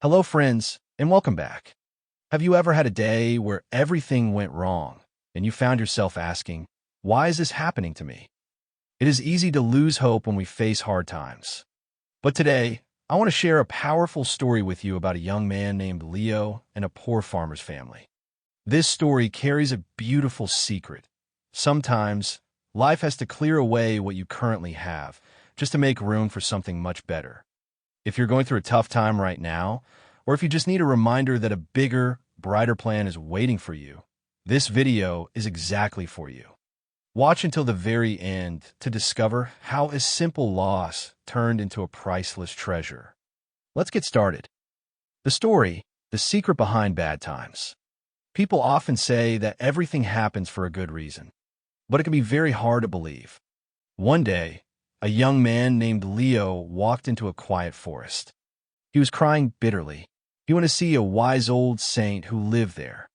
Hello, friends, and welcome back. Have you ever had a day where everything went wrong and you found yourself asking, why is this happening to me? It is easy to lose hope when we face hard times. But today, I want to share a powerful story with you about a young man named Leo and a poor farmer's family. This story carries a beautiful secret. Sometimes, life has to clear away what you currently have just to make room for something much better. If you're going through a tough time right now, or if you just need a reminder that a bigger, brighter plan is waiting for you, this video is exactly for you. Watch until the very end to discover how a simple loss turned into a priceless treasure. Let's get started. The story, the secret behind bad times. People often say that everything happens for a good reason, but it can be very hard to believe. One day, a young man named Leo walked into a quiet forest. He was crying bitterly. He wanted to see a wise old saint who lived there.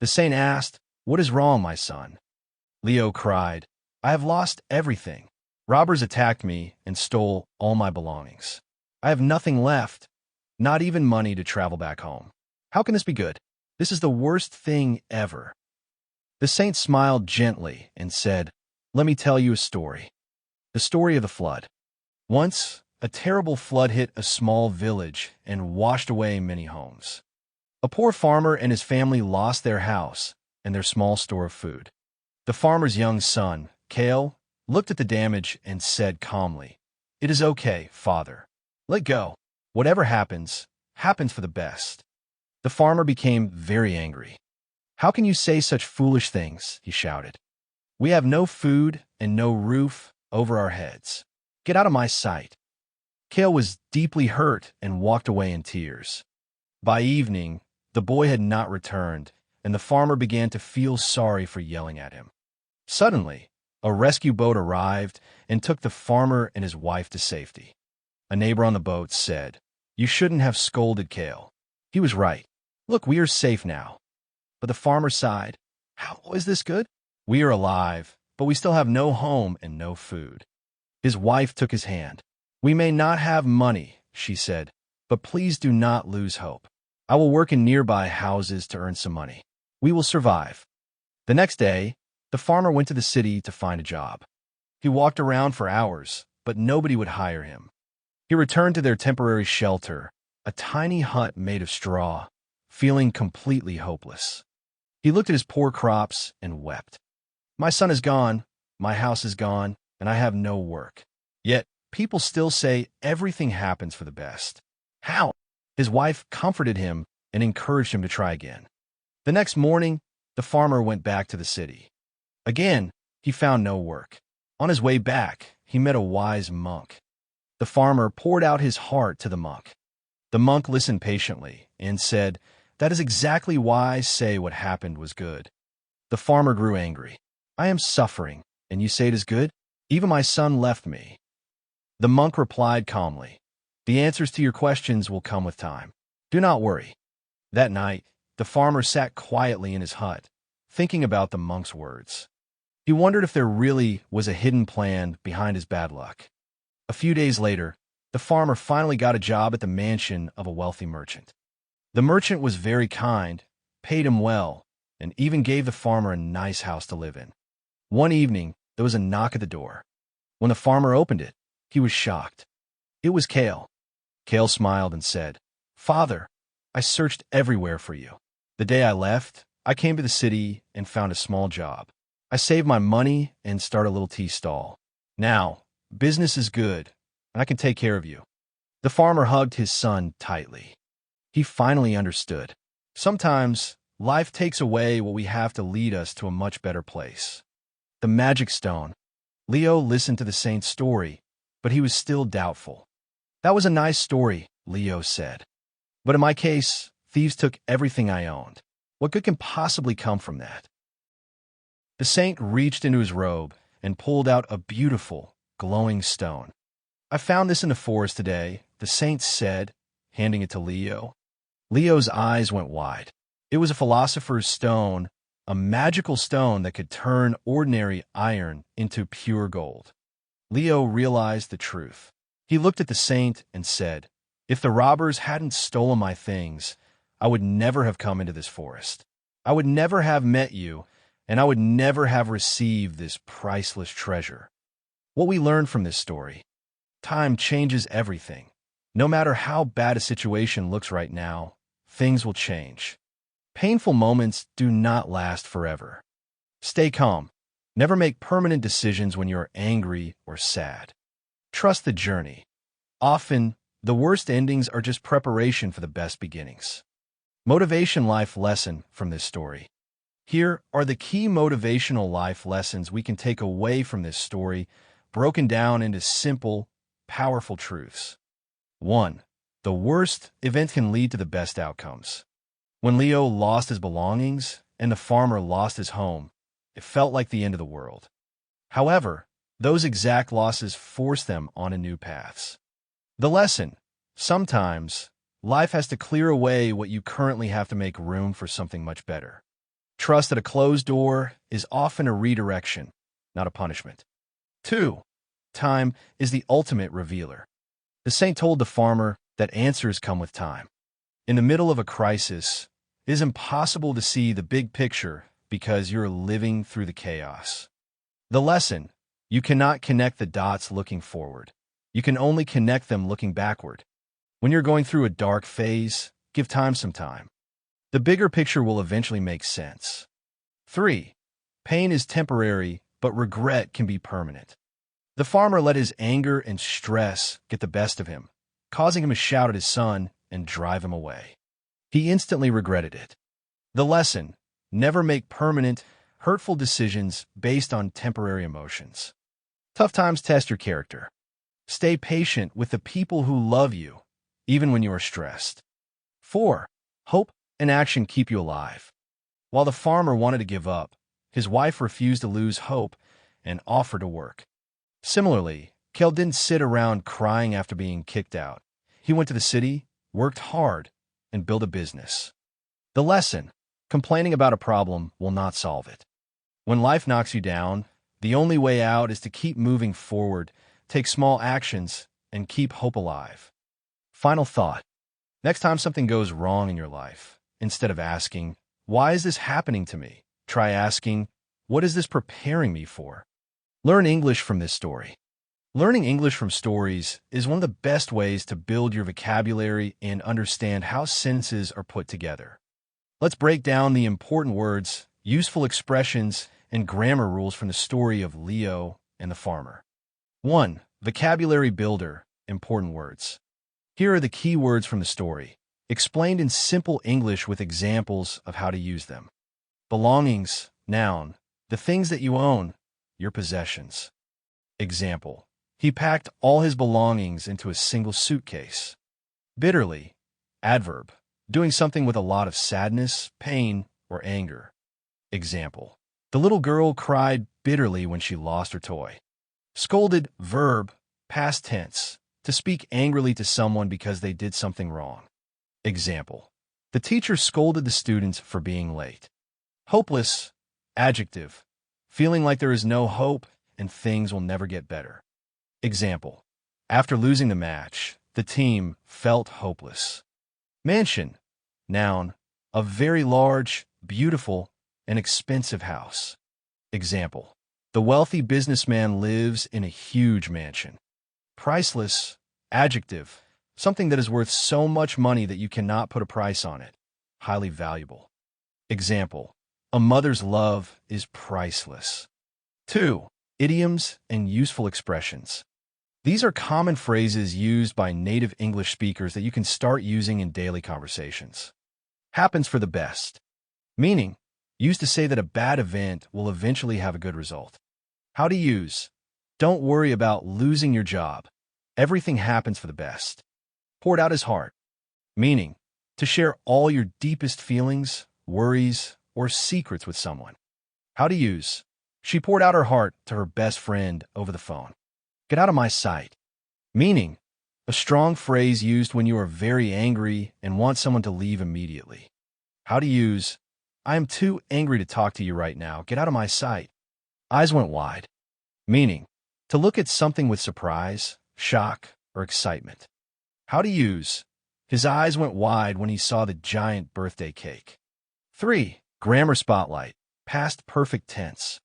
The saint asked, "What is wrong, my son?" Leo cried, "I have lost everything. Robbers attacked me and stole all my belongings. I have nothing left, not even money to travel back home. How can this be good? This is the worst thing ever." The saint smiled gently and said, "Let me tell you a story. The story of the flood. Once, a terrible flood hit a small village and washed away many homes. A poor farmer and his family lost their house and their small store of food. The farmer's young son, Cale, looked at the damage and said calmly, "It is okay, father. Let go. Whatever happens, happens for the best." The farmer became very angry. "How can you say such foolish things?" he shouted. "We have no food and no roof over our heads. Get out of my sight." Cale was deeply hurt and walked away in tears. By evening, the boy had not returned, and the farmer began to feel sorry for yelling at him. Suddenly, a rescue boat arrived and took the farmer and his wife to safety. A neighbor on the boat said, "You shouldn't have scolded Cale. He was right. Look, we are safe now." But the farmer sighed, "How is this good? We are alive, but we still have no home and no food." His wife took his hand. "We may not have money," she said, "but please do not lose hope. I will work in nearby houses to earn some money. We will survive." The next day, the farmer went to the city to find a job. He walked around for hours, but nobody would hire him. He returned to their temporary shelter, a tiny hut made of straw, feeling completely hopeless. He looked at his poor crops and wept. "My son is gone, my house is gone, and I have no work. Yet, people still say everything happens for the best. How?" His wife comforted him and encouraged him to try again. The next morning, the farmer went back to the city. Again, he found no work. On his way back, he met a wise monk. The farmer poured out his heart to the monk. The monk listened patiently and said, "That is exactly why I say what happened was good." The farmer grew angry. "I am suffering, and you say it is good? Even my son left me." The monk replied calmly, "The answers to your questions will come with time. Do not worry." That night, the farmer sat quietly in his hut, thinking about the monk's words. He wondered if there really was a hidden plan behind his bad luck. A few days later, the farmer finally got a job at the mansion of a wealthy merchant. The merchant was very kind, paid him well, and even gave the farmer a nice house to live in. One evening, there was a knock at the door. When the farmer opened it, he was shocked. It was Cale. Cale smiled and said, "Father, I searched everywhere for you. The day I left, I came to the city and found a small job. I saved my money and started a little tea stall. Now, business is good, and I can take care of you." The farmer hugged his son tightly. He finally understood. Sometimes, life takes away what we have to lead us to a much better place. The magic stone. Leo listened to the saint's story, but he was still doubtful. "That was a nice story," Leo said. "But in my case, thieves took everything I owned. What good can possibly come from that?" The saint reached into his robe and pulled out a beautiful, glowing stone. "I found this in the forest today," the saint said, handing it to Leo. Leo's eyes went wide. It was a philosopher's stone, a magical stone that could turn ordinary iron into pure gold. Leo realized the truth. He looked at the saint and said, If the robbers hadn't stolen my things, I would never have come into this forest. I would never have met you, and I would never have received this priceless treasure. What we learn from this story: time changes everything. No matter how bad a situation looks right now, things will change. Painful moments do not last forever. Stay calm. Never make permanent decisions when you're angry or sad. Trust the journey. Often, the worst endings are just preparation for the best beginnings. Motivation life lesson from this story. Here are the key motivational life lessons we can take away from this story, broken down into simple, powerful truths. 1. The worst event can lead to the best outcomes. When Leo lost his belongings and the farmer lost his home, it felt like the end of the world. However, those exact losses forced them onto new paths. The lesson: sometimes, life has to clear away what you currently have to make room for something much better. Trust that a closed door is often a redirection, not a punishment. 2. Time is the ultimate revealer. The saint told the farmer that answers come with time. In the middle of a crisis, it is impossible to see the big picture because you're living through the chaos. The lesson: you cannot connect the dots looking forward. You can only connect them looking backward. When you're going through a dark phase, give time some time. The bigger picture will eventually make sense. 3. Pain is temporary, but regret can be permanent. The farmer let his anger and stress get the best of him, causing him to shout at his son and drive him away. He instantly regretted it. The lesson: never make permanent, hurtful decisions based on temporary emotions. Tough times test your character. Stay patient with the people who love you, even when you are stressed. 4. Hope and action keep you alive. While the farmer wanted to give up, his wife refused to lose hope and offered to work. Similarly, Kel didn't sit around crying after being kicked out. He went to the city, worked hard, and built a business. The lesson: complaining about a problem will not solve it. When life knocks you down, the only way out is to keep moving forward, take small actions, and keep hope alive. Final thought: next time something goes wrong in your life, instead of asking, "Why is this happening to me?" try asking, "What is this preparing me for?" Learn English from this story. Learning English from stories is one of the best ways to build your vocabulary and understand how sentences are put together. Let's break down the important words, useful expressions, and grammar rules from the story of Leo and the farmer. 1. Vocabulary builder, important words. Here are the key words from the story, explained in simple English with examples of how to use them. Belongings, noun, the things that you own, your possessions. Example: he packed all his belongings into a single suitcase. Bitterly, adverb, doing something with a lot of sadness, pain, or anger. Example: the little girl cried bitterly when she lost her toy. Scolded, verb, past tense, to speak angrily to someone because they did something wrong. Example: the teacher scolded the students for being late. Hopeless, adjective, feeling like there is no hope and things will never get better. Example: after losing the match, the team felt hopeless. Mansion, noun, a very large, beautiful, and expensive house. Example: the wealthy businessman lives in a huge mansion. Priceless, adjective, something that is worth so much money that you cannot put a price on it. Highly valuable. Example: a mother's love is priceless. 2. Idioms and useful expressions. These are common phrases used by native English speakers that you can start using in daily conversations. Happens for the best. Meaning, used to say that a bad event will eventually have a good result. How to use: don't worry about losing your job. Everything happens for the best. Poured out his heart. Meaning, to share all your deepest feelings, worries, or secrets with someone. How to use: she poured out her heart to her best friend over the phone. Get out of my sight. Meaning, a strong phrase used when you are very angry and want someone to leave immediately. How to use: I am too angry to talk to you right now. Get out of my sight. Eyes went wide. Meaning, to look at something with surprise, shock, or excitement. How to use. His eyes went wide when he saw the giant birthday cake. 3. Grammar spotlight. Past perfect tense.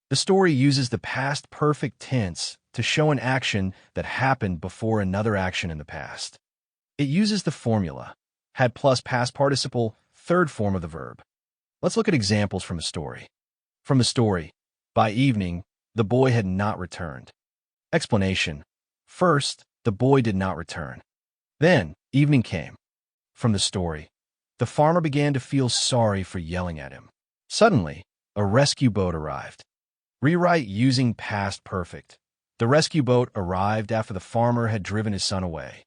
The story uses the past perfect tense to show an action that happened before another action in the past. It uses the formula, had plus past participle, third form of the verb. Let's look at examples from the story. From the story, by evening, the boy had not returned. Explanation. First, the boy did not return. Then, evening came. From the story, the farmer began to feel sorry for yelling at him. Suddenly, a rescue boat arrived. Rewrite using past perfect. The rescue boat arrived after the farmer had driven his son away.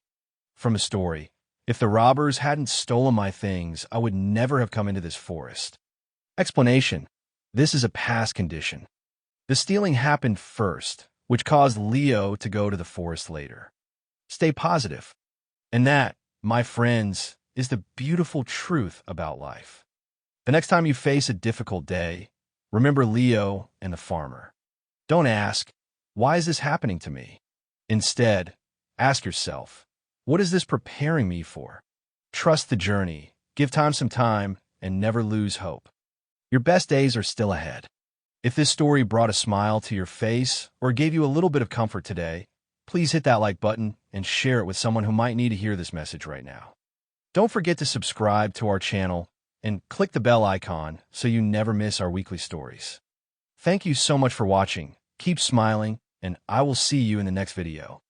From the story, if the robbers hadn't stolen my things, I would never have come into this forest. Explanation. This is a past condition. The stealing happened first, which caused Leo to go to the forest later. Stay positive. And that, my friends, is the beautiful truth about life. The next time you face a difficult day, remember Leo and the farmer. Don't ask, why is this happening to me? Instead, ask yourself, what is this preparing me for? Trust the journey, give time some time, and never lose hope. Your best days are still ahead. If this story brought a smile to your face or gave you a little bit of comfort today, please hit that like button and share it with someone who might need to hear this message right now. Don't forget to subscribe to our channel and click the bell icon so you never miss our weekly stories. Thank you so much for watching. Keep smiling, and I will see you in the next video.